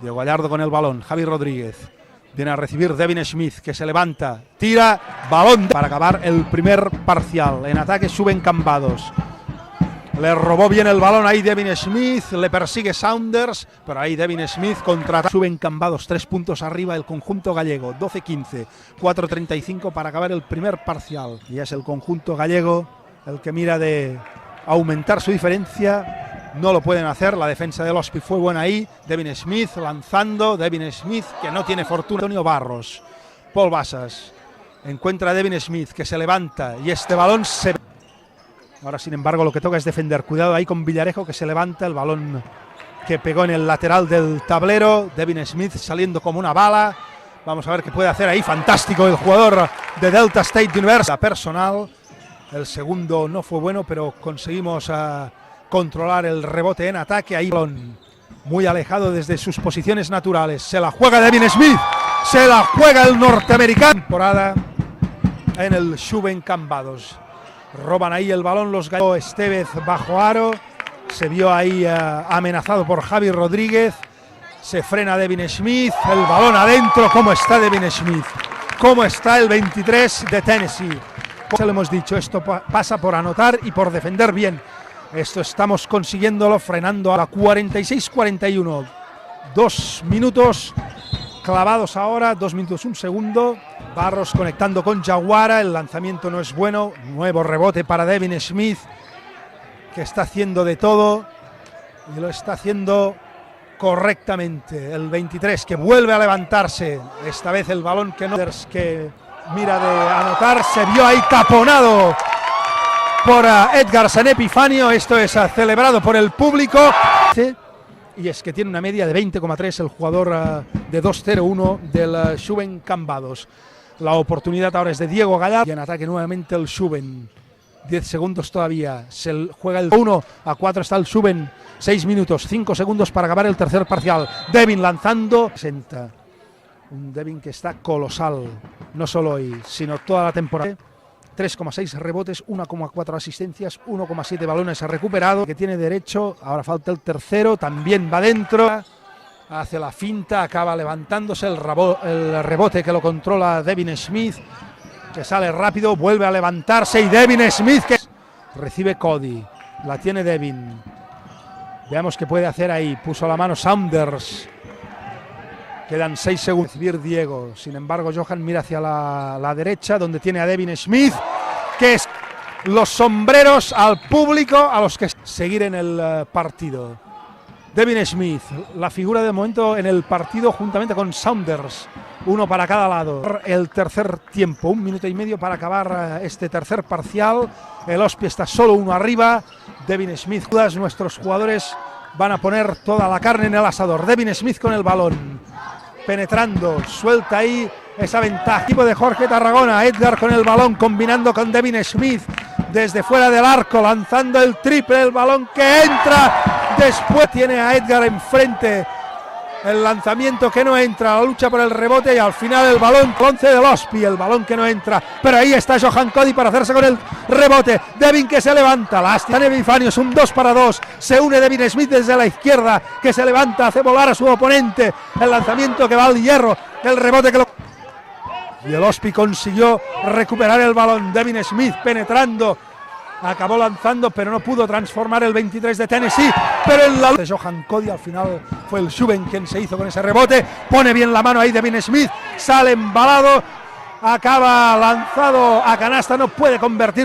Diego Gallardo con el balón, Javi Rodríguez. Viene a recibir Devin Smith, que se levanta, tira, balón para acabar el primer parcial. En ataque suben Cambados. Le robó bien el balón ahí Devin Smith, le persigue Saunders, pero ahí Devin Smith contraata. Suben Cambados, 3 puntos arriba el conjunto gallego, 12-15, 4:35 para acabar el primer parcial. Y es el conjunto gallego el que mira de aumentar su diferencia. No lo pueden hacer, la defensa del Ospi fue buena ahí. Devin Smith lanzando, Devin Smith que no tiene fortuna. Antonio Barros, Paul Basas, encuentra a Devin Smith que se levanta y este balón se... Ahora sin embargo lo que toca es defender, cuidado ahí con Villarejo que se levanta, el balón que pegó en el lateral del tablero. Devin Smith saliendo como una bala, vamos a ver qué puede hacer ahí, fantástico el jugador de Delta State University. La personal, el segundo no fue bueno pero conseguimos controlar el rebote en ataque, ahí balón muy alejado desde sus posiciones naturales, se la juega Devin Smith, se la juega el norteamericano. Temporada en el Suben Cambados, roban ahí el balón los gallegos. Estevez bajo aro, se vio ahí amenazado por Javi Rodríguez, se frena Devin Smith, el balón adentro. ¿Cómo está Devin Smith? ¿Cómo está el 23 de Tennessee? Se lo hemos dicho, esto pasa por anotar y por defender bien. Esto estamos consiguiéndolo, frenando a la 46-41. 2 minutos clavados ahora, 2 minutos 1 segundo. Barros conectando con Yaguara, el lanzamiento no es bueno. Nuevo rebote para Devin Smith, que está haciendo de todo y lo está haciendo correctamente. El 23 que vuelve a levantarse, esta vez el balón que no, que mira de anotar, se vio ahí taponado por Edgar San Epifanio. Esto es celebrado por el público. Y es que tiene una media de 20,3 el jugador de 2-0-1 del Suben Cambados. La oportunidad ahora es de Diego Gallardo. Y en ataque nuevamente el Suben. 10 segundos todavía. Se juega el 1-4. Está el Suben. 6 minutos, 5 segundos para acabar el tercer parcial. Devin lanzando. 60. Un Devin que está colosal. No solo hoy, sino toda la temporada. 3,6 rebotes, 1,4 asistencias, 1,7 balones recuperado, que tiene derecho. Ahora falta el tercero, también va dentro, hace la finta, acaba levantándose el rebote que lo controla Devin Smith, que sale rápido, vuelve a levantarse y Devin Smith que recibe Cody, la tiene Devin. Veamos qué puede hacer ahí, puso la mano Saunders. Quedan 6 segundos. Recibir Diego. Sin embargo, Johan mira hacia la derecha, donde tiene a Devin Smith, que es los sombreros al público, a los que seguir en el partido. Devin Smith, la figura de momento en el partido, juntamente con Saunders. Uno para cada lado. El tercer tiempo, 1 minuto y medio para acabar este tercer parcial. El Ospi está solo uno arriba. Devin Smith, nuestros jugadores van a poner toda la carne en el asador. Devin Smith con el balón. Penetrando, suelta ahí esa ventaja. Equipo de Jorge Tarragona, Edgar con el balón, combinando con Devin Smith desde fuera del arco, lanzando el triple, el balón que entra. Después tiene a Edgar enfrente, el lanzamiento que no entra, la lucha por el rebote y al final el balón 11 del Ospi, el balón que no entra, pero ahí está Johan Cody para hacerse con el rebote. Devin que se levanta, lástima Epifanio, es un 2 para 2, se une Devin Smith desde la izquierda, que se levanta, hace volar a su oponente, el lanzamiento que va al hierro, el rebote que lo... Y el Ospi consiguió recuperar el balón. Devin Smith penetrando, acabó lanzando pero no pudo transformar el 23 de Tennessee, pero en la de Johan Cody al final fue el Suben quien se hizo con ese rebote, pone bien la mano ahí Devin Smith, sale embalado, acaba lanzado a canasta, no puede convertir.